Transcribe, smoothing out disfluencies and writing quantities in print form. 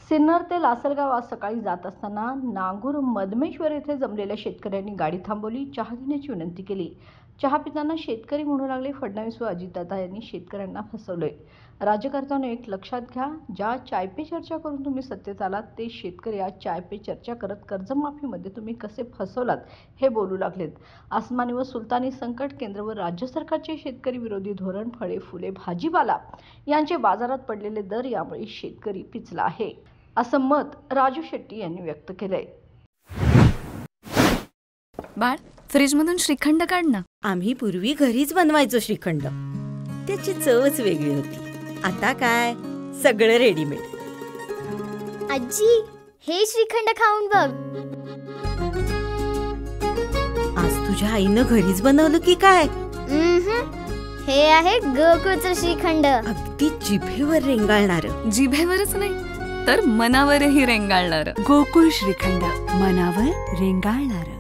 सिन्नर ते लासलगाव आज सकाळी जात असताना नागूर मधमेश्वर येथे जमलेल्या शेतकऱ्यांनी गाडी थांबवली, चहा घेण्याची विनंती केली. चहा पिताना शेतकरी म्हणू लागले, फडणवीस व अजितदादा यांनी शेतकऱ्यांना फसवलंय. राज्यकर्त्यांनो एक लक्षात घ्या, ज्या चाय पे चर्चा करून तुम्ही सत्तेत आलात ते शेतकरी आज चाय पे चर्चा करत कर्जमाफीमध्ये तुम्ही कसे फसवलात हे बोलू लागलेत. आसमानी व सुलतानी संकट, केंद्र व राज्य सरकारचे शेतकरी विरोधी धोरण, फळे फुले भाजीपाला यांचे बाजारात पडलेले दर यामुळे शेतकरी पिचला आहे, असं मत राजू शेट्टी यांनी व्यक्त केलंय. बाळ, फ्रीजमधून श्रीखंड काढ ना. आम्ही पूर्वी घरीच बनवायचो श्रीखंड, त्याची चवच वेगळी होती. आता काय सगळं रेडीमेड. आजी, हे श्रीखंड खाऊन बघ. आज तुझ्या आईनं घरीच बनवलं की काय? हे आहे गोकुळचं श्रीखंड. अगदी जिभेवर रेंगाळणार. जिभेवरच नाही तर मनावरही रेंगाळणार. गोकुळ श्रीखंड, मनावर रेंगाळणार.